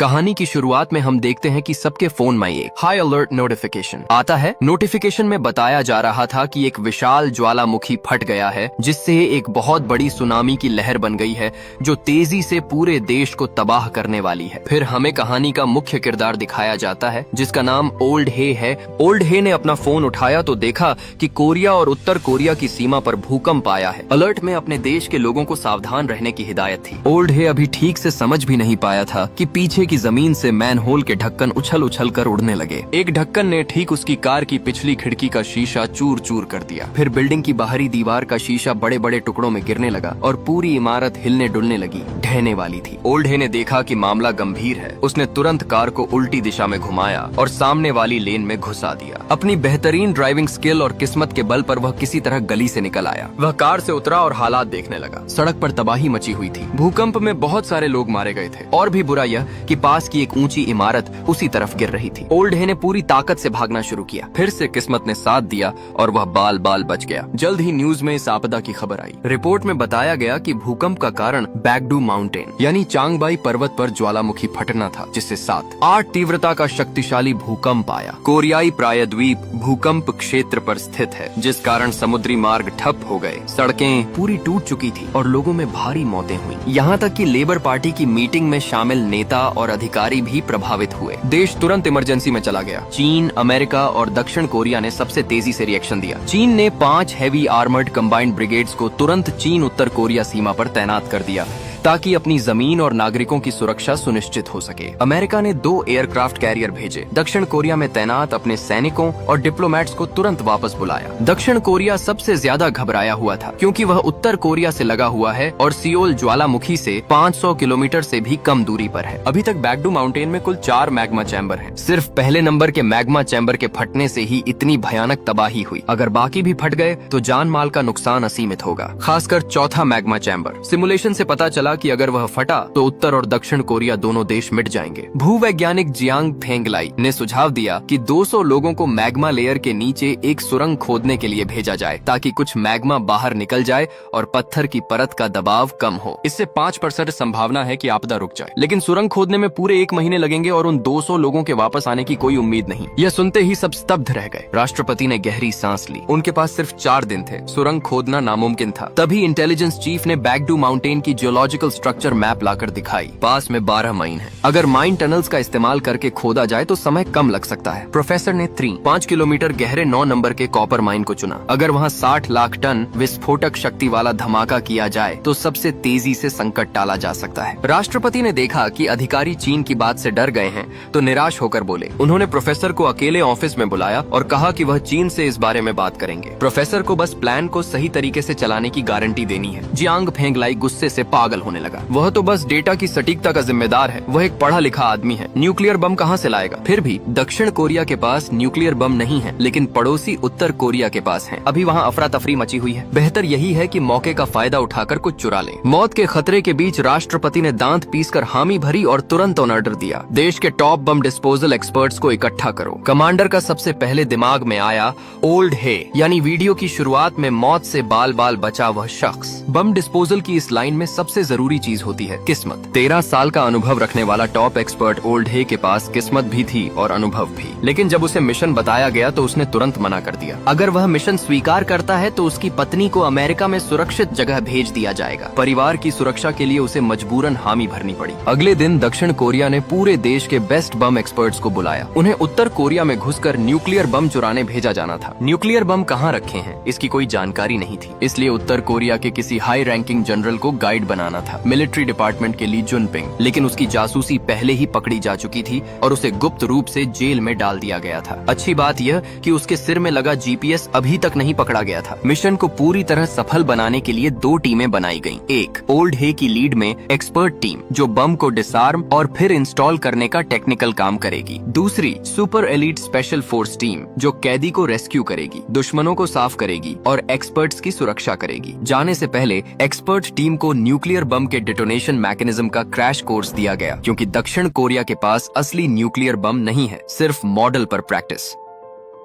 कहानी की शुरुआत में हम देखते हैं कि सबके फोन में एक हाई अलर्ट नोटिफिकेशन आता है। नोटिफिकेशन में बताया जा रहा था कि एक विशाल ज्वालामुखी फट गया है, जिससे एक बहुत बड़ी सुनामी की लहर बन गई है जो तेजी से पूरे देश को तबाह करने वाली है। फिर हमें कहानी का मुख्य किरदार दिखाया जाता है जिसका नाम ओल्ड हे है। ओल्ड हे ने अपना फोन उठाया तो देखा कि कोरिया और उत्तर कोरिया की सीमा पर भूकंप आया है। अलर्ट में अपने देश के लोगों को सावधान रहने की हिदायत थी। ओल्ड हे अभी ठीक से समझ भी नहीं पाया था कि पीछे की जमीन से मैनहोल के ढक्कन उछल उछल कर उड़ने लगे। एक ढक्कन ने ठीक उसकी कार की पिछली खिड़की का शीशा चूर चूर कर दिया। फिर बिल्डिंग की बाहरी दीवार का शीशा बड़े बड़े टुकड़ों में गिरने लगा और पूरी इमारत हिलने डुलने लगी, ढहने वाली थी। ओल्ड हे ने देखा कि मामला गंभीर है। उसने तुरंत कार को उल्टी दिशा में घुमाया और सामने वाली लेन में घुसा दिया। अपनी बेहतरीन ड्राइविंग स्किल और किस्मत के बल पर वह किसी तरह गली से निकल आया। वह कार से उतरा और हालात देखने लगा। सड़क पर तबाही मची हुई थी। भूकंप में बहुत सारे लोग मारे गए थे और भी बुरा यह कि पास की एक ऊंची इमारत उसी तरफ गिर रही थी। ओल्ड हे ने पूरी ताकत से भागना शुरू किया। फिर से किस्मत ने साथ दिया और वह बाल बाल बच गया। जल्द ही न्यूज में इस आपदा की खबर आई। रिपोर्ट में बताया गया कि भूकंप का कारण बैगडू माउंटेन यानी चांगबाई पर्वत पर ज्वालामुखी फटना था, जिससे 7-8 तीव्रता का शक्तिशाली भूकंप आया। कोरियाई प्रायद्वीप भूकंप क्षेत्र पर स्थित है, जिस कारण समुद्री मार्ग ठप हो गए, सड़कें पूरी टूट चुकी थी और लोगों में भारी मौतें हुई। यहाँ तक कि लेबर पार्टी की मीटिंग में शामिल नेता और अधिकारी भी प्रभावित हुए। देश तुरंत इमरजेंसी में चला गया। चीन, अमेरिका और दक्षिण कोरिया ने सबसे तेजी से रिएक्शन दिया। चीन ने 5 हेवी आर्मर्ड कंबाइंड ब्रिगेड्स को तुरंत चीन उत्तर कोरिया सीमा पर तैनात कर दिया ताकि अपनी जमीन और नागरिकों की सुरक्षा सुनिश्चित हो सके। अमेरिका ने 2 एयरक्राफ्ट कैरियर भेजे। दक्षिण कोरिया में तैनात अपने सैनिकों और डिप्लोमेट्स को तुरंत वापस बुलाया। दक्षिण कोरिया सबसे ज्यादा घबराया हुआ था क्योंकि वह उत्तर कोरिया से लगा हुआ है और सियोल ज्वालामुखी से 500 किलोमीटर से भी कम दूरी पर है। अभी तक बैगडू माउंटेन में कुल 4 मैग्मा चैम्बर हैं। सिर्फ पहले नंबर के मैग्मा चैम्बर के फटने से ही इतनी भयानक तबाही हुई। अगर बाकी भी फट गए तो जान माल का नुकसान असीमित होगा, खासकर चौथा मैग्मा चैम्बर। सिमुलेशन से पता चला कि अगर वह फटा तो उत्तर और दक्षिण कोरिया दोनों देश मिट जाएंगे। भूवैज्ञानिक जियांग फेंगलाई ने सुझाव दिया कि 200 लोगों को मैग्मा लेयर के नीचे एक सुरंग खोदने के लिए भेजा जाए ताकि कुछ मैग्मा बाहर निकल जाए और पत्थर की परत का दबाव कम हो। इससे 5% संभावना है कि आपदा रुक जाए, लेकिन सुरंग खोदने में पूरे 1 महीने लगेंगे और उन 200 लोगों के वापस आने की कोई उम्मीद नहीं। यह सुनते ही सब स्तब्ध रह गए। राष्ट्रपति ने गहरी सांस ली। उनके पास सिर्फ 4 दिन थे। सुरंग खोदना नामुमकिन था। तभी इंटेलिजेंस चीफ ने बैगडू माउंटेन की जियोलॉजिकल स्ट्रक्चर मैप लाकर दिखाई। पास में 12 माइन है। अगर माइन टनल्स का इस्तेमाल करके खोदा जाए तो समय कम लग सकता है। प्रोफेसर ने 5 किलोमीटर गहरे 9 नंबर के कॉपर माइन को चुना। अगर वहाँ 60 लाख टन विस्फोटक शक्ति वाला धमाका किया जाए तो सबसे तेजी से संकट टाला जा सकता है। राष्ट्रपति ने देखा कि अधिकारी चीन की बात से डर गए हैं तो निराश होकर बोले। उन्होंने प्रोफेसर को अकेले ऑफिस में बुलाया और कहा कि वह चीन से इस बारे में बात करेंगे। प्रोफेसर को बस प्लान को सही तरीके से चलाने की गारंटी देनी है। जियांग फेंगलाई गुस्से से पागल होने लगा। वह तो बस डेटा की सटीकता का जिम्मेदार है। वह एक पढ़ा लिखा आदमी है। न्यूक्लियर बम कहाँ से लाएगा? फिर भी दक्षिण कोरिया के पास न्यूक्लियर बम नहीं है, लेकिन पड़ोसी उत्तर कोरिया के पास है। अभी वहाँ अफरा तफरी मची हुई है। बेहतर यही है कि मौके का फायदा उठाकर कुछ चुरा लें। मौत के खतरे के बीच राष्ट्रपति ने दांत पीसकर हामी भरी और तुरंत ऑर्डर दिया। देश के टॉप बम डिस्पोजल एक्सपर्ट्स को इकट्ठा करो। कमांडर का सबसे पहले दिमाग में आया ओल्ड हे, यानी वीडियो की शुरुआत में मौत से बाल बाल बचा वह शख्स। बम डिस्पोजल की इस लाइन में सबसे जरूरी चीज होती है किस्मत। 13 साल का अनुभव रखने वाला टॉप एक्सपर्ट ओल्ड हे के पास किस्मत भी थी और अनुभव भी, लेकिन जब उसे मिशन बताया गया तो उसने तुरंत मना कर दिया। अगर वह मिशन स्वीकार करता है तो उसकी पत्नी को अमेरिका में सुरक्षित जगह भेज दिया जाएगा। परिवार की सुरक्षा के लिए उसे मजबूरन हामी भरनी पड़ी। अगले दिन दक्षिण कोरिया ने पूरे देश के बेस्ट बम एक्सपर्ट्स को बुलाया। उन्हें उत्तर कोरिया में घुसकर न्यूक्लियर बम चुराने भेजा जाना था। न्यूक्लियर बम कहाँ रखे हैं इसकी कोई जानकारी नहीं थी, इसलिए उत्तर कोरिया के किसी हाई रैंकिंग जनरल को गाइड बनाना था। मिलिट्री डिपार्टमेंट के ली जुनपिंग, लेकिन उसकी जासूसी पहले ही पकड़ी जा चुकी थी और उसे गुप्त रूप से जेल में डाल दिया गया था। अच्छी बात यह कि उसके सिर में लगा जीपीएस अभी तक नहीं पकड़ा गया था। मिशन को पूरी तरह सफल बनाने के लिए 2 टीमें बनाई गईं। एक ओल्ड हे की लीड में एक्सपर्ट टीम जो बम को डिसआर्म और फिर इंस्टॉल करने का टेक्निकल काम करेगी। दूसरी super elite special force team जो कैदी को रेस्क्यू करेगी, दुश्मनों को साफ करेगी और एक्सपर्ट्स की सुरक्षा करेगी। जाने से पहले एक्सपर्ट टीम को न्यूक्लियर बम के डिटोनेशन मैकेनिज्म का क्रैश कोर्स दिया गया क्योंकि दक्षिण कोरिया के पास असली न्यूक्लियर बम नहीं है, सिर्फ मॉडल पर प्रैक्टिस।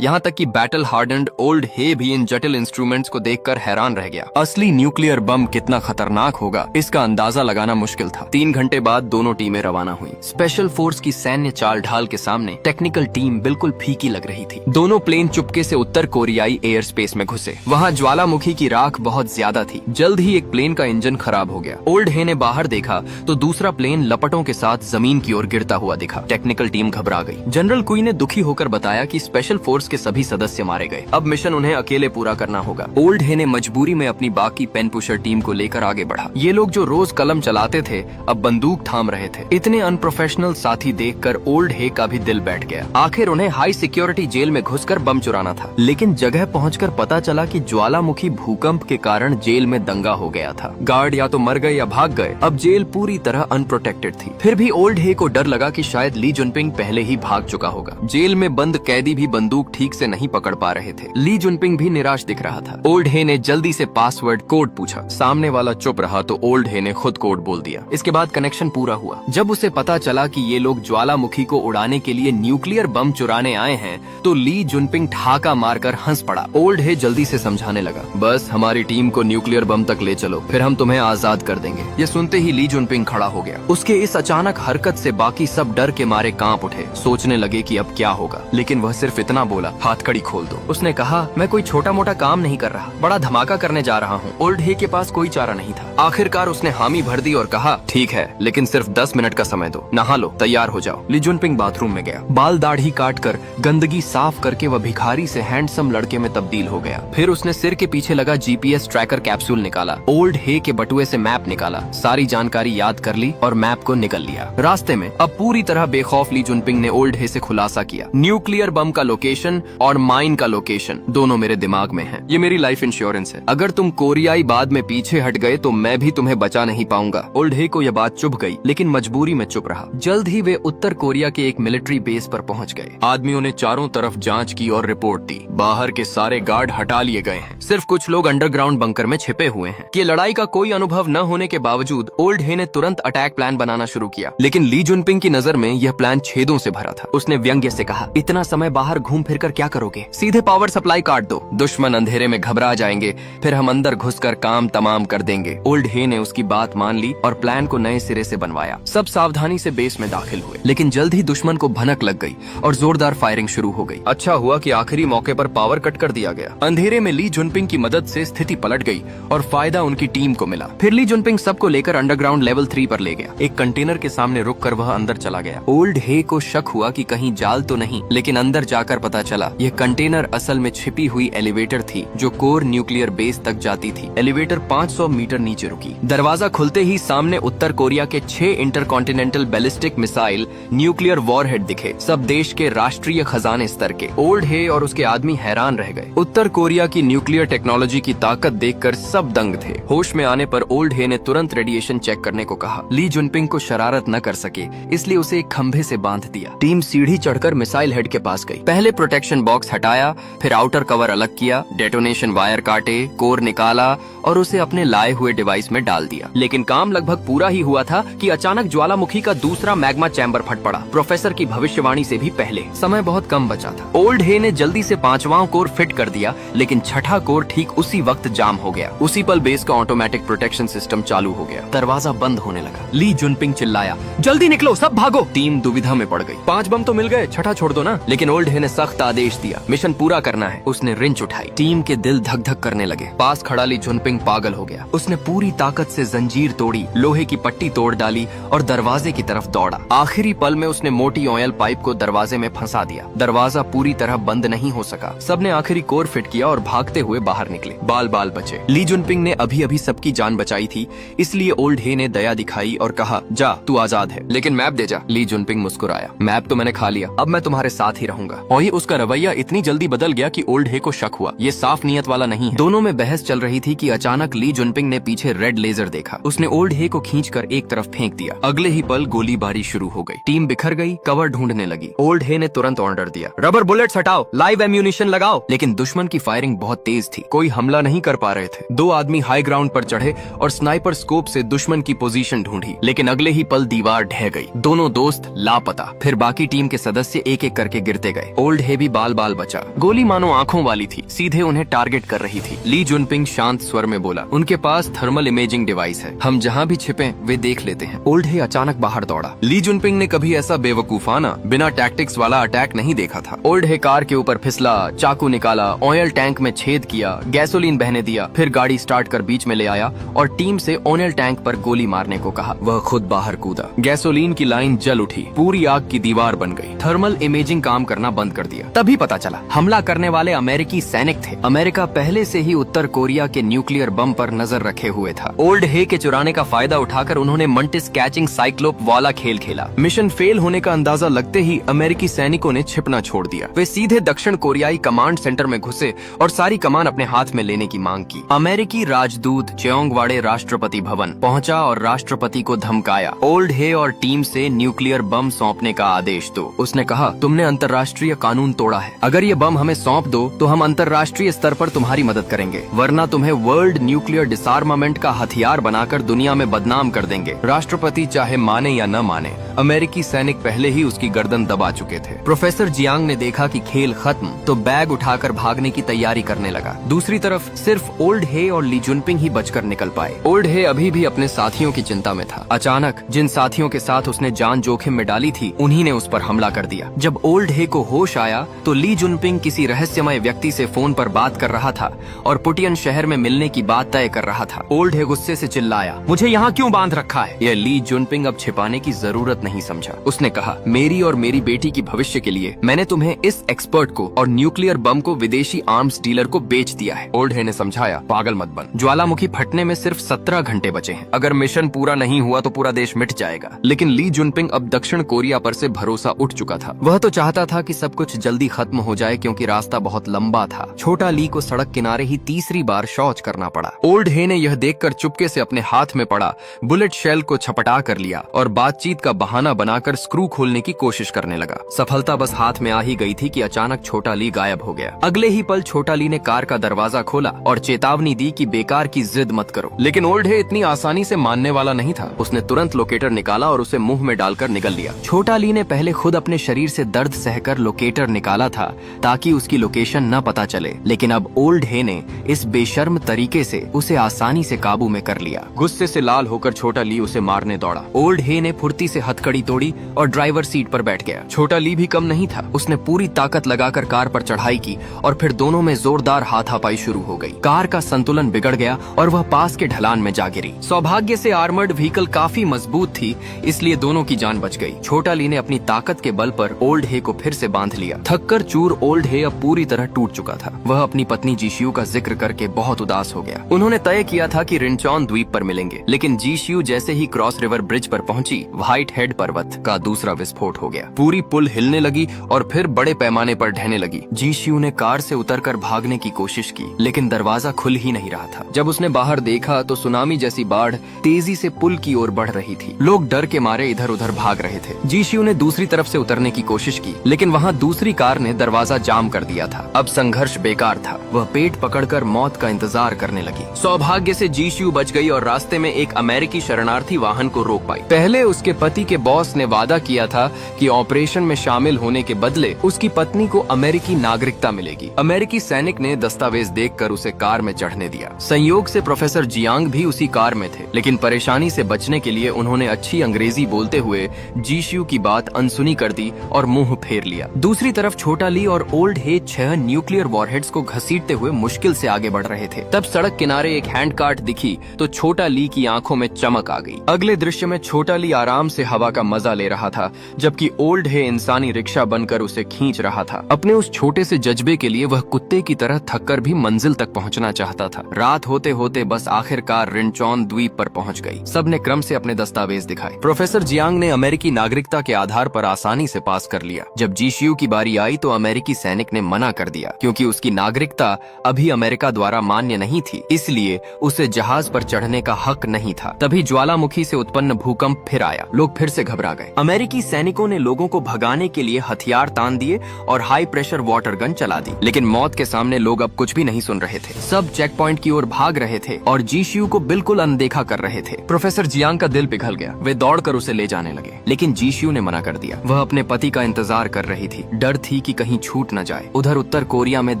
यहाँ तक कि बैटल हार्डन्ड ओल्ड हे भी इन जटिल इंस्ट्रूमेंट्स को देखकर हैरान रह गया। असली न्यूक्लियर बम कितना खतरनाक होगा इसका अंदाजा लगाना मुश्किल था। 3 घंटे बाद दोनों टीमें रवाना हुई। स्पेशल फोर्स की सैन्य चाल ढाल के सामने टेक्निकल टीम बिल्कुल फीकी लग रही थी। दोनों प्लेन चुपके से उत्तर कोरियाई एयर स्पेस में घुसे। वहाँ ज्वालामुखी की राख बहुत ज्यादा थी। जल्द ही एक प्लेन का इंजन खराब हो गया। ओल्ड हे ने बाहर देखा तो दूसरा प्लेन लपटों के साथ जमीन की ओर गिरता हुआ दिखा। टेक्निकल टीम घबरा गई। जनरल कुई ने दुखी होकर बताया कि स्पेशल फोर्स के सभी सदस्य मारे गए। अब मिशन उन्हें अकेले पूरा करना होगा। ओल्ड हे ने मजबूरी में अपनी बाकी पेन पुशर टीम को लेकर आगे बढ़ा। ये लोग जो रोज कलम चलाते थे अब बंदूक थाम रहे थे। इतने अनप्रोफेशनल साथी देखकर ओल्ड हे का भी दिल बैठ गया। आखिर उन्हें हाई सिक्योरिटी जेल में घुसकर बम चुराना था। लेकिन जगह पहुंचकर पता चला कि ज्वालामुखी भूकंप के कारण जेल में दंगा हो गया था। गार्ड या तो मर गए या भाग गए। अब जेल पूरी तरह अनप्रोटेक्टेड थी। फिर भी ओल्ड हे को डर लगा कि शायद ली जुनपिंग पहले ही भाग चुका होगा। जेल में बंद कैदी भी बंदूक ठीक से नहीं पकड़ पा रहे थे। ली जुनपिंग भी निराश दिख रहा था। ओल्ड हे ने जल्दी से पासवर्ड कोड पूछा। सामने वाला चुप रहा तो ओल्ड हे ने खुद कोड बोल दिया। इसके बाद कनेक्शन पूरा हुआ। जब उसे पता चला कि ये लोग ज्वालामुखी को उड़ाने के लिए न्यूक्लियर बम चुराने आए हैं तो ली जुनपिंग ठहाका मारकर हंस पड़ा। ओल्ड हे जल्दी से समझाने लगा, बस हमारी टीम को न्यूक्लियर बम तक ले चलो, फिर हम तुम्हें आजाद कर देंगे। ये सुनते ही ली जुनपिंग खड़ा हो गया। उसके इस अचानक हरकत से बाकी सब डर के मारे कांप उठे। सोचने लगे कि अब क्या होगा, लेकिन वह सिर्फ इतना बोला, हाथकड़ी खोल दो। उसने कहा, मैं कोई छोटा मोटा काम नहीं कर रहा, बड़ा धमाका करने जा रहा हूँ। ओल्ड हे के पास कोई चारा नहीं था। आखिरकार उसने हामी भर दी और कहा, ठीक है, लेकिन सिर्फ 10 मिनट का समय दो, नहा लो, तैयार हो जाओ। ली जुनपिंग बाथरूम में गया। बाल दाढ़ी काट कर गंदगी साफ करके वह भिखारी से हैंडसम लड़के में तब्दील हो गया। फिर उसने सिर के पीछे लगा जीपीएस ट्रैकर कैप्सूल निकाला। ओल्ड हे के बटुए से मैप निकाला, सारी जानकारी याद कर ली और मैप को निकल लिया। रास्ते में अब पूरी तरह बेखौफ ली जुनपिंग ने ओल्ड हे से खुलासा किया, न्यूक्लियर बम का लोकेशन और माइन का लोकेशन दोनों मेरे दिमाग में है। ये मेरी लाइफ इंश्योरेंस है। अगर तुम कोरियाई बाद में पीछे हट गए तो मैं भी तुम्हें बचा नहीं पाऊंगा। ओल्ड हे को यह बात चुभ गई, लेकिन मजबूरी में चुप रहा। जल्द ही वे उत्तर कोरिया के एक मिलिट्री बेस पर पहुंच गए। आदमियों ने चारों तरफ जांच की और रिपोर्ट दी। बाहर के सारे गार्ड हटा लिए गए हैं, सिर्फ कुछ लोग अंडरग्राउंड बंकर में छिपे हुए हैं। ये लड़ाई का कोई अनुभव न होने के बावजूद ओल्ड हे ने तुरंत अटैक प्लान बनाना शुरू किया। लेकिन ली जुनपिंग की नजर में यह प्लान छेदों से भरा था। उसने व्यंग्य से कहा, इतना समय बाहर घूम फिर कर क्या करोगे, सीधे पावर सप्लाई काट दो। दुश्मन अंधेरे में घबरा जाएंगे, फिर हम अंदर घुसकर काम तमाम कर देंगे। ओल्ड हे ने उसकी बात मान ली और प्लान को नए सिरे से बनवाया। सब सावधानी से बेस में दाखिल हुए, लेकिन जल्द ही दुश्मन को भनक लग गई और जोरदार फायरिंग शुरू हो गई। अच्छा हुआ कि आखिरी मौके पर पावर कट कर दिया गया। अंधेरे में ली जुनपिंग की मदद से स्थिति पलट गई और फायदा उनकी टीम को मिला। फिर ली जुनपिंग सबको लेकर अंडरग्राउंड लेवल 3 पर ले गया। एक कंटेनर के सामने रुककर वह अंदर चला गया। ओल्ड हे को शक हुआ कि कहीं जाल तो नहीं, लेकिन अंदर जाकर पता चला यह कंटेनर असल में छिपी हुई एलिवेटर थी जो कोर न्यूक्लियर बेस तक जाती थी। एलिवेटर 500 मीटर नीचे रुकी। दरवाजा खुलते ही सामने उत्तर कोरिया के 6 intercontinental ballistic missile nuclear warhead दिखे, सब देश के राष्ट्रीय खजाने स्तर के। ओल्ड हे और उसके आदमी हैरान रह गए। उत्तर कोरिया की न्यूक्लियर टेक्नोलॉजी की ताकत देखकर सब दंग थे। होश में आने पर ओल्ड हे ने तुरंत रेडिएशन चेक करने को कहा। ली जुनपिंग को शरारत न कर सके, इसलिए उसे एक खंभे से बांध दिया। टीम सीढ़ी चढ़कर मिसाइल हेड के पास गई। पहले प्रोटेक्शन बॉक्स हटाया, फिर आउटर कवर अलग किया, डेटोनेशन वायर काटे, कोर निकाला और उसे अपने लाए हुए डिवाइस में डाल दिया। लेकिन काम लगभग पूरा ही हुआ था कि अचानक ज्वालामुखी का दूसरा मैग्मा चैम्बर फट पड़ा, प्रोफेसर की भविष्यवाणी से भी पहले। समय बहुत कम बचा था। ओल्ड हे ने जल्दी से 5वां कोर फिट कर दिया, लेकिन 6ठा कोर ठीक उसी वक्त जाम हो गया। उसी पल बेस का ऑटोमेटिक प्रोटेक्शन सिस्टम चालू हो गया। दरवाजा बंद होने लगा। ली जुनपिंग चिल्लाया, जल्दी निकलो, सब भागो। टीम दुविधा में पड़ गई। 5 बम तो मिल गए, 6ठा छोड़ दो ना। लेकिन ओल्ड हे ने सख्त आदेश दिया, मिशन पूरा करना है। उसने रिंच उठाई। टीम के दिल धक धक करने लगे। पास खड़ा ली जुनपिंग पागल हो गया। उसने पूरी ताकत से जंजीर तोड़ी, लोहे की पट्टी तोड़ डाली और दरवाजे की तरफ दौड़ा। आखिरी पल में उसने मोटी ऑयल पाइप को दरवाजे में फंसा दिया। दरवाजा पूरी तरह बंद नहीं हो सका। सबने आखिरी कोर फिट किया और भागते हुए बाहर निकले। बाल बाल बचे। ली जुनपिंग ने अभी अभी सबकी जान बचाई थी, इसलिए ओल्ड हे ने दया दिखाई और कहा, जा तू आजाद है, लेकिन मैप दे जा। ली जुनपिंग मुस्कुराया, मैप तो मैंने खा लिया, अब मैं तुम्हारे साथ ही रहूंगा। और ये उसका रवैया इतनी जल्दी बदल गया कि ओल्ड हे को शक हुआ, ये साफ नियत वाला नहीं है। दोनों में बहस चल रही थी कि अचानक ली जुनपिंग ने पीछे रेड लेजर देखा। उसने ओल्ड हे को खींचकर एक तरफ फेंक दिया। अगले ही पल गोलीबारी शुरू हो गई। टीम बिखर गई, कवर ढूंढने लगी। ओल्ड हे ने तुरंत ऑर्डर दिया, रबर बुलेट्स हटाओ, लाइव एम्यूनिशन लगाओ। लेकिन दुश्मन की फायरिंग बहुत तेज थी, कोई हमला नहीं कर पा रहे थे। 2 आदमी हाई ग्राउंड पर चढ़े और स्नाइपर स्कोप से दुश्मन की पोजीशन ढूंढी, लेकिन अगले ही पल दीवार ढह गई। दोनों दोस्त लापता। फिर बाकी टीम के सदस्य एक एक करके गिरते गए। ओल्ड हे भी बाल बाल बचा। गोली मानो आंखों वाली थी, सीधे उन्हें टारगेट कर रही थी। ली जुनपिंग शांत स्वर में बोला, उनके पास थर्मल इमेजिंग डिवाइस है, हम जहाँ भी छिपे वे देख लेते हैं। ओल्ड हे अचानक बाहर दौड़ा। ली जुनपिंग ने कभी ऐसा बेवकूफाना बिना टैक्टिक्स वाला अटैक नहीं देखा था। ओल्ड हे कार के ऊपर फिसला, चाकू निकाला, ऑयल टैंक में छेद किया, गैसोलीन बहने दिया, फिर गाड़ी स्टार्ट कर बीच में ले आया और टीम से ऑयल टैंक पर गोली मारने को कहा। वह खुद बाहर कूदा। गैसोलीन की लाइन जल उठी, पूरी आग की दीवार बन गई। थर्मल इमेजिंग काम करना बंद कर दिया। तभी पता चला हमला करने वाले अमेरिकी सैनिक थे। अमेरिका पहले से ही उत्तर कोरिया के न्यूक्लियर बम पर नजर रखे हुए था। ओल्ड हे के चुराने का फायदा उठाकर उन्होंने मंटिस कैचिंग साइक्लोप वाला खेल खेला। मिशन फेल होने का अंदाजा लगते ही अमेरिकी सैनिकों ने छिपना छोड़ दिया। वे सीधे दक्षिण कोरियाई कमांड सेंटर में घुसे और सारी कमान अपने हाथ में लेने की मांग की। अमेरिकी राजदूत चेओंगवाड़े राष्ट्रपति भवन पहुंचा और राष्ट्रपति को धमकाया, ओल्ड हे और टीम से न्यूक्लियर बम सौंपने का आदेश दो। उसने कहा, तुमने अंतर्राष्ट्रीय कानून तोड़ा है, अगर ये बम हमें सौंप दो तो हम अंतर्राष्ट्रीय स्तर पर तुम्हारी मदद करेंगे, वरना तुम्हें वर्ल्ड न्यूक्लियर डिसआर्मामेंट का हथियार बनाकर दुनिया में बदनाम कर देंगे। राष्ट्रपति चाहे माने या न माने, अमेरिकी सैनिक पहले ही उसकी गर्दन दबा चुके थे। प्रोफेसर जियांग ने देखा कि खेल खत्म तो बैग उठाकर भागने की तैयारी करने लगा। दूसरी तरफ सिर्फ ओल्ड हे और ली जुनपिंग ही बचकर निकल पाए। ओल्ड हे अभी भी अपने साथियों की चिंता में था। अचानक जिन साथियों के साथ उसने जान जोखिम में डाली थी, उन्हीं ने उस पर हमला कर दिया। जब ओल्ड हे को होश आया तो ली जुनपिंग किसी रहस्यमय व्यक्ति से फोन पर बात कर रहा था और पुटियन शहर में मिलने की बात तय कर रहा था। ओल्ड हे गुस्से से चिल्लाया, मुझे यहाँ क्यों बांध रखा है? यह ली जुनपिंग अब छिपाने की जरूरत नहीं समझा। उसने कहा, मेरी और मेरी बेटी की भविष्य के लिए मैंने तुम्हें इस एक्सपर्ट को और न्यूक्लियर बम को विदेशी आर्म्स डीलर को बेच दिया है। ओल्ड हे ने समझाया, पागल मत बन, ज्वालामुखी फटने में सिर्फ 17 घंटे बचे हैं। अगर मिशन पूरा नहीं हुआ तो पूरा देश मिट जाएगा। लेकिन ली जुनपिंग अब दक्षिण कोरिया पर से भरोसा उठ चुका था। वह तो चाहता था कि सब कुछ जल्दी खत्म हो जाए क्योंकि रास्ता बहुत लंबा था। छोटा ली को सड़क किनारे ही तीसरी बार शौच करना पड़ा। ओल्ड हे ने यह देखकर चुपके से अपने हाथ में पड़ा बुलेट शेल को छपटा कर लिया और बातचीत का बहाना बनाकर स्क्रू खोलने की कोशिश करने लगा। सफलता बस हाथ में आ ही गई थी कि अचानक छोटा ली गायब हो गया। अगले ही पल छोटा ली ने कार का दरवाजा खोला और चेतावनी दी कि बेकार की जिद मत करो। लेकिन ओल्ड हे इतनी आसानी से मानने वाला नहीं था। उसने तुरंत लोकेटर निकाला और उसे मुंह में डालकर निगल लिया। छोटा ली ने पहले खुद अपने शरीर से दर्द सहकर लोकेटर निकाला था ताकि उसकी लोकेशन न पता चले, लेकिन अब ओल्ड हे ने इस बेशर्म तरीके से उसे आसानी से काबू में कर लिया। गुस्से से लाल होकर छोटा ली उसे मारने दौड़ा। ओल्ड हे ने फुर्ती से हथकड़ी तोड़ी और ड्राइवर सीट पर बैठ गया। छोटा ली भी कम नहीं था। उसने पूरी ताकत लगाकर कार पर चढ़ाई की और फिर दोनों में जोरदार हाथापाई शुरू हो गई। कार का संतुलन बिगड़ गया और वह पास के ढलान में जा गिरी। सौभाग्य से आर्मर्ड व्हीकल काफी मजबूत थी, इसलिए दोनों की जान बच गई। छोटा ली ने अपनी ताकत के बल पर ओल्ड हे को फिर से बांध लिया। थककर चूर ओल्ड हे अब पूरी तरह टूट चुका था। वह अपनी पत्नी जीशियू का जिक्र करके बहुत उदास हो गया। उन्होंने तय किया था कि रिंचॉन द्वीप पर मिलेंगे, लेकिन जीशियू जैसे ही क्रॉस रिवर ब्रिज पर पहुंची, व्हाइट हेड पर्वत का दूसरा विस्फोट हो गया। पूरी पुल हिलने लगी और फिर बड़े पैमाने पर ढहने लगी। जीशियू ने कार से उतरकर भागने की कोशिश की, लेकिन दरवाजा खुल ही नहीं रहा था। जब उसने बाहर देखा तो सुनामी जैसी बाढ़ तेजी से पुल की ओर बढ़ रही थी। लोग डर के मारे इधर उधर भाग रहे थे। जीशियू ने दूसरी तरफ से उतरने की कोशिश की, लेकिन वहाँ दूसरी कार ने दरवाजा जाम कर दिया था। अब संघर्ष बेकार था। वह पेट पकड़कर मौत का इंतजार करने लगी। सौभाग्य से जीशियू बच गई और रास्ते में एक अमेरिकी शरणार्थी वाहन को रोक पाई। पहले उसके पति के बॉस ने वादा किया था कि ऑपरेशन में शामिल होने के बदले उसकी पत्नी को अमेरिकी नागरिकता मिलेगी। अमेरिकी सैनिक ने दस्तावेज देखकर उसे कार में चढ़ने दिया। संयोग से प्रोफेसर जियांग भी उसी कार में थे, लेकिन परेशानी से बचने के लिए उन्होंने अच्छी अंग्रेजी बोलते हुए जीशियू की बात अनसुनी कर दी और मुंह फेर लिया। दूसरी तरफ छोटा ली और ओल्ड हे 6 न्यूक्लियर वॉरहेड्स को घसीटते हुए मुश्किल से आगे बढ़ रहे थे। तब सड़क किनारे एक हैंड कार्ट दिखी तो छोटा ली की आंखों में चमक आ गई। अगले दृश्य में छोटा ली आराम से हवा का मजा ले रहा था, जबकि ओल्ड हे इंसानी रिक्शा बनकर उसे खींच रहा था। अपने उस छोटे से जज्बे के लिए वह कुत्ते की तरह थककर भी मंजिल तक पहुंचना चाहता था। रात होते होते बस आखिरकार रिंचॉन द्वीप पर पहुंच गई। सबने क्रम से अपने दस्तावेज दिखाए। प्रोफेसर जियांग ने अमेरिकी नागरिकता के आधार पर आसानी से पास कर लिया। जब जीशियू की बारी आई तो अमेरिकी सैनिक ने मना कर दिया, क्योंकि उसकी नागरिकता अभी अमेरिका द्वारा मान्य नहीं थी, इसलिए उसे जहाज पर चढ़ने का हक नहीं था। तभी ज्वालामुखी से उत्पन्न भूकंप फिर आया। लोग फिर से घबरा गए। अमेरिकी सैनिकों ने लोगों को भगाने के लिए हथियार तान दिए और हाई प्रेशर वाटर गन चला दी, लेकिन मौत के सामने लोग अब कुछ भी नहीं सुन रहे थे। सब चेक पॉइंट की ओर भाग रहे थे और जीशियू को बिल्कुल अनदेखा कर रहे थे। प्रोफेसर जियांग का दिल पिघल गया। वे दौड़कर उसे ले जाने लगे, लेकिन जीशियू ने मना कर दिया। वह अपने पति का इंतजार कर रही थी। डर थी कि कहीं छूट न जाए। उधर उत्तर कोरिया में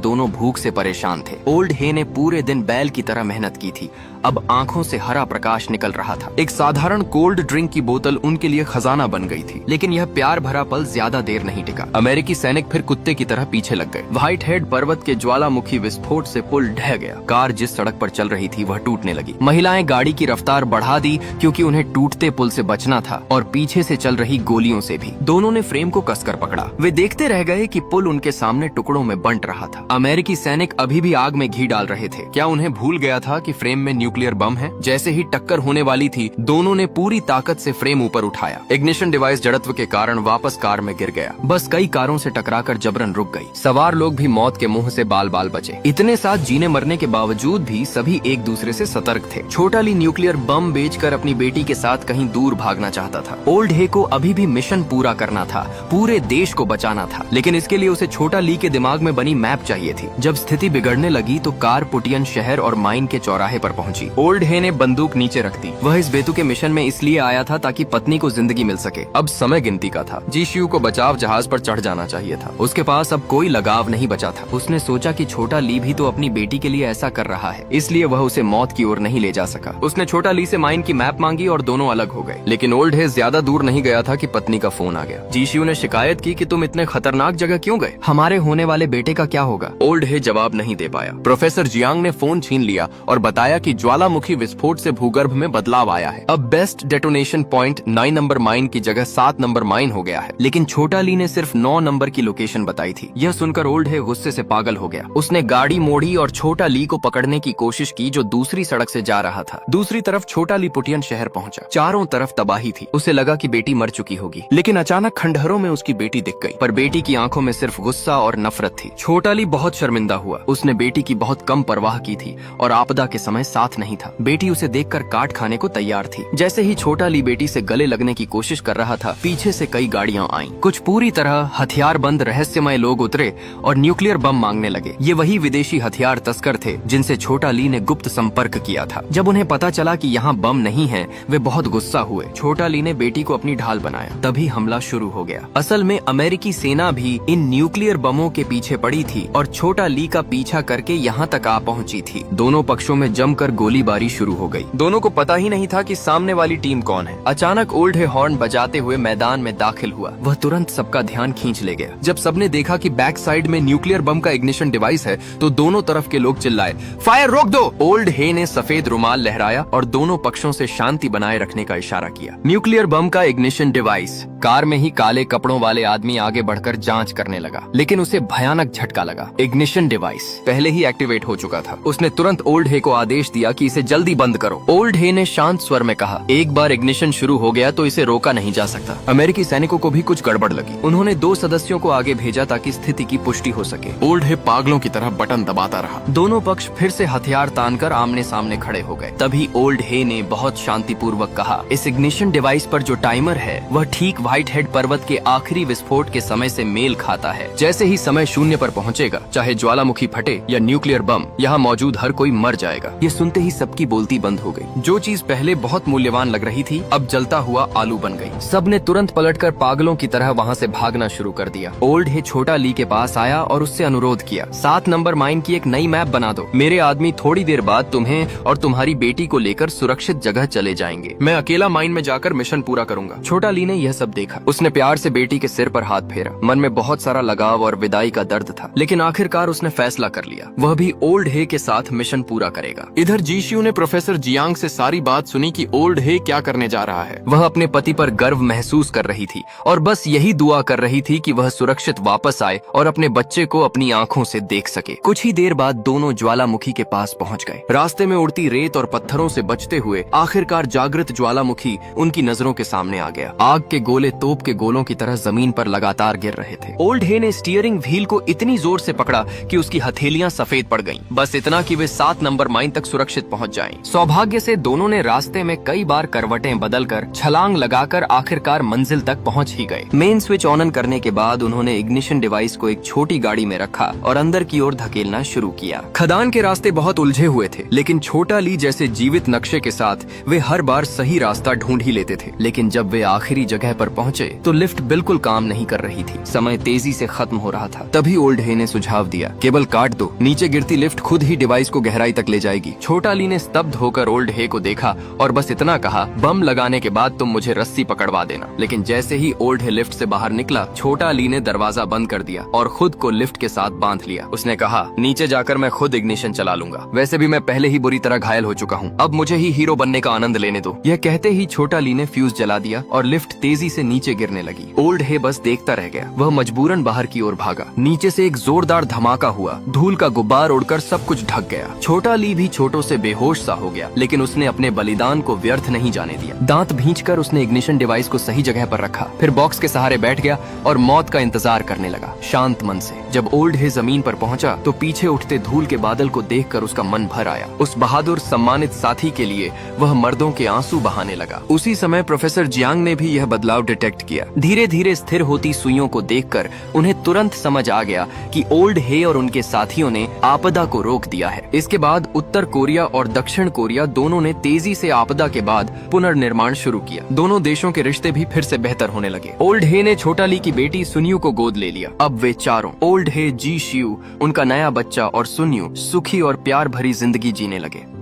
दोनों भूख से परेशान थे। ओल्ड हे ने पूरे दिन बैल की तरह मेहनत की थी। अब आंखों से हरा प्रकाश निकल रहा था। एक साधारण कोल्ड ड्रिंक की बोतल उनके लिए खजाना बन गई थी। लेकिन यह प्यार भरा पल ज्यादा देर नहीं टिका। अमेरिकी सैनिक फिर कुत्ते की तरह पीछे लग गए। व्हाइट हेड पर्वत के ज्वालामुखी विस्फोट से पुल ढह गया। कार जिस सड़क पर चल रही थी वह टूटने लगी। महिलाएं गाड़ी की रफ्तार बढ़ा दी क्योंकि उन्हें टूटते पुल से बचना था और पीछे से चल रही गोलियों से भी। दोनों ने फ्रेम को कसकर पकड़ा। वे देखते रह गए कि पुल उनके सामने टुकड़ों में बंट रहा था। अमेरिकी सैनिक अभी भी आग में घी डाल रहे थे। क्या उन्हें भूल गया था कि फ्रेम में न्यूक्लियर बम है? जैसे ही टक्कर होने वाली थी, दोनों ने पूरी ताकत से फ्रेम ऊपर उठाया। इग्निशन डिवाइस जड़त्व के कारण वापस कार में गिर गया। बस कई कारों से टकराकर जबरन रुक गई। सवार लोग भी मौत के मुंह से बाल बाल बचे। इतने साथ जीने मरने के बावजूद भी सभी एक दूसरे से सतर्क थे। छोटा ली न्यूक्लियर बम बेचकर अपनी बेटी के साथ कहीं दूर भागना चाहता था। ओल्ड हे को अभी भी मिशन पूरा करना था, पूरे देश को बचाना था। लेकिन इसके लिए उसे छोटा ली के दिमाग में बनी मैप चाहिए थी। जब स्थिति बिगड़ने लगी तो कार पुटियन शहर और माइन के चौराहे पर पहुंची। ओल्ड हे ने बंदूक नीचे रख दी। वह इस बेतुके मिशन में इसलिए आया था ताकि पत्नी को जिंदगी मिल सके। अब समय गिनती का था। जीशियू को बचाव जहाज पर चढ़ जाना चाहिए था। उसके पास अब कोई लगाव नहीं बचा था। उसने सोचा कि छोटा ली भी तो अपनी बेटी के लिए ऐसा कर रहा है, इसलिए वह उसे मौत की ओर नहीं ले जा सका। उसने छोटा ली से माइन की मैप मांगी और दोनों अलग हो गए। लेकिन ओल्ड हे ज्यादा दूर नहीं गया था कि पत्नी का फोन आ गया। जीशियू ने शिकायत की कि तुम इतने खतरनाक जगह क्यों गए? हमारे होने वाले बेटे का क्या होगा? ओल्ड हे जवाब नहीं दे पाया। प्रोफेसर जियांग ने फोन छीन लिया और बताया कि ज्वालामुखी विस्फोट से भूगर्भ में बदलाव आया है। अब best detonation point 9 number mine की जगह 7 नंबर माइन हो गया है। लेकिन छोटा ली ने सिर्फ 9 नंबर की लोकेशन बताई थी। यह सुनकर ओल्ड हे गुस्से से पागल हो गया। उसने गाड़ी मोड़ी और छोटा ली को पकड़ने की कोशिश की जो दूसरी सड़क से जा रहा था। दूसरी तरफ छोटा ली पुटियन शहर पहुंचा। चारों तरफ तबाही थी। उसे लगा कि बेटी मर चुकी होगी। लेकिन अचानक खंडहरों में उसकी बेटी दिख गई। पर बेटी की आंखों में सिर्फ गुस्सा और नफरत थी। छोटा ली बहुत शर्मिंदा हुआ। उसने बेटी की बहुत कम परवाह की थी और आपदा के समय साथ नहीं था। बेटी उसे देखकर काट खाने को तैयार थी। जैसे ही छोटा ली बेटी से गले लगने की कोशिश कर रहा था, पीछे से कई गाड़ियां आईं। कुछ पूरी तरह हथियारबंद रहस्यमय लोग उतरे और न्यूक्लियर बम मांगने लगे। ये वही विदेशी हथियार तस्कर थे जिनसे छोटा ली ने गुप्त संपर्क किया था। जब उन्हें पता चला कि यहाँ बम नहीं है, वे बहुत गुस्सा हुए। छोटा ली ने बेटी को अपनी ढाल बनाया। तभी हमला शुरू हो गया। असल में अमेरिकी सेना भी इन न्यूक्लियर बमों के पीछे पड़ी थी और छोटा ली का पीछा करके यहाँ तक आ पहुँची थी। दोनों पक्षों में जमकर गोलीबारी शुरू हो गई। दोनों को पता ही नहीं था कि सामने वाली टीम कौन है। अचानक ओल्ड हे हॉर्न बजाते हुए मैदान में दाखिल हुआ। वह तुरंत सबका ध्यान खींच ले गया। जब सबने देखा कि बैक साइड में न्यूक्लियर बम का इग्निशन डिवाइस है तो दोनों तरफ के लोग चिल्लाए, फायर रोक दो। ओल्ड हे ने सफेद रुमाल लहराया और दोनों पक्षों से शांति बनाए रखने का इशारा किया। न्यूक्लियर बम का इग्निशन डिवाइस। कार में ही काले कपड़ों वाले आदमी आगे बढ़कर जांच करने लगा, लेकिन उसे भयानक झटका लगा। इग्निशन डिवाइस पहले ही एक्टिवेट हो चुका था। उसने तुरंत ओल्ड हे को आदेश दिया कि इसे जल्दी बंद करो। ओल्ड हे ने शांत स्वर में कहा, एक बार इग्निशन शुरू हो गया तो इसे रोका नहीं जा सकता। अमेरिकी सैनिकों को भी कुछ गड़बड़ लगी। उन्होंने 2 सदस्यों को आगे भेजा ताकि स्थिति की पुष्टि हो सके। ओल्ड हे पागलों की तरह बटन दबाता रहा। दोनों पक्ष फिर से हथियार तानकर आमने सामने खड़े हो गए। तभी ओल्ड हे ने बहुत शांतिपूर्वक कहा, इस इग्निशन डिवाइस पर जो टाइमर है वह ठीक व्हाइट हेड पर्वत के आखिरी विस्फोट के समय से मेल खाता है। जैसे ही समय 0 पर पहुंचेगा, चाहे ज्वालामुखी फटे या न्यूक्लियर बम, यहाँ मौजूद हर कोई मर जाएगा। ये सुनते ही सबकी बोलती बंद हो गई। जो चीज पहले बहुत मूल्यवान लग रही थी अब जलता हुआ आलू बन गई। सबने तुरंत पलटकर पागलों की तरह वहाँ से भागना शुरू कर दिया। ओल्ड हे छोटा ली के पास आया और उससे अनुरोध किया, 7 नंबर माइन की एक नई मैप बना दो। मेरे आदमी थोड़ी देर बाद तुम्हें और तुम्हारी बेटी को लेकर सुरक्षित जगह चले जाएंगे। मैं अकेला माइन में जाकर मिशन पूरा करूंगा। छोटा ली ने यह सब देखा। उसने प्यार से बेटी के सिर पर हाथ फेरा। मन में बहुत सारा लगाव और विदाई का दर्द था, लेकिन आखिरकार उसने फैसला कर लिया, वह भी ओल्ड हे के साथ मिशन पूरा करेगा। इधर जीशियू ने प्रोफेसर जियांग से सारी बात सुनी कि ओल्ड हे क्या करने जा रहा है। वह अपने पति पर गर्व महसूस कर रही थी और बस यही दुआ कर रही थी कि वह सुरक्षित वापस आए और अपने बच्चे को अपनी आंखों से देख सके। कुछ ही देर बाद दोनों ज्वालामुखी के पास पहुंच गए। रास्ते में उड़ती रेत और पत्थरों से बचते हुए आखिरकार जागृत ज्वालामुखी उनकी नजरों के सामने आ गया। आग के गोले तोप के गोलों की तरह जमीन पर लगातार गिर रहे थे। ओल्ड हे ने स्टीयरिंग व्हील को इतनी जोर से पकड़ा कि उसकी हथेलियां सफेद पड़ गईं। बस इतना कि वे 7 नंबर माइन तक सुरक्षित पहुंच जाएं। सौभाग्य से दोनों ने रास्ते में कई बार करवटें बदलकर छलांग लगाकर आखिरकार मंजिल तक पहुंच ही गए। मेन स्विच ऑन करने के बाद उन्होंने इग्निशन डिवाइस को एक छोटी गाड़ी में रखा और अंदर की ओर धकेलना शुरू किया। खदान के रास्ते बहुत उलझे हुए थे, लेकिन छोटा ली जैसे जीवित नक्शे के साथ वे हर बार सही रास्ता ढूंढ ही लेते थे। लेकिन जब वे आखिरी जगह पर पहुंचे तो लिफ्ट बिल्कुल काम नहीं कर रही थी। समय तेजी से खत्म हो रहा था। तभी ओल्ड हे ने सुझाव दिया, केबल काट दो, नीचे गिरती लिफ्ट खुद ही डिवाइस को गहराई तक ले जाएगी। छोटा ली ने स्तब्ध होकर ओल्ड हे को देखा और बस इतना कहा, बम लगाने के बाद तुम मुझे रस्सी पकड़वा देना। लेकिन जैसे ही ओल्ड हे लिफ्ट से बाहर निकला, छोटा ली ने दरवाजा बंद कर दिया और खुद को लिफ्ट के साथ बांध लिया। उसने कहा, नीचे जाकर मैं खुद इग्निशन चला लूंगा, वैसे भी मैं पहले ही बुरी तरह घायल हो चुका हूँ, अब मुझे ही हीरो बनने का आनंद लेने दो। यह कहते ही छोटा ली ने फ्यूज जला दिया और लिफ्ट तेजी से नीचे गिरने लगी। ओल्ड हे बस देखता रह गया। वह मजबूरन बाहर की ओर भागा। नीचे से एक जोरदार धमाका हुआ, धूल का गुब्बार उड़कर सब कुछ ढक गया। छोटा ली भी छोटों से बेहोश सा हो गया, लेकिन उसने अपने बलिदान को व्यर्थ नहीं जाने दिया। दांत भींचकर उसने इग्निशन डिवाइस को सही जगह पर रखा, फिर बॉक्स के सहारे बैठ गया और मौत का इंतजार करने लगा शांत मन से। जब ओल्ड हे जमीन पर पहुंचा तो पीछे उठते धूल के बादल को देखकर उसका मन भर आया। उस बहादुर सम्मानित साथी के लिए वह मर्दों के आंसू बहाने लगा। उसी समय प्रोफेसर जियांग ने भी यह बदलाव डिटेक्ट किया। धीरे धीरे स्थिर होती सुइयों को देखकर उन्हें तुरंत समझ आ गया कि ओल्ड हे और उनके साथियों ने आपदा को रोक दिया है। इसके बाद उत्तर कोरिया और दक्षिण कोरिया दोनों ने तेजी से आपदा के बाद पुनर्निर्माण शुरू किया। दोनों देशों के रिश्ते भी फिर से बेहतर होने लगे। ओल्ड हे ने छोटा ली की बेटी सुन्यू को गोद ले लिया। अब वे चारों, ओल्ड हे, जी शियू, उनका नया बच्चा और सुन्यू, सुखी और प्यार भरी जिंदगी जीने लगे।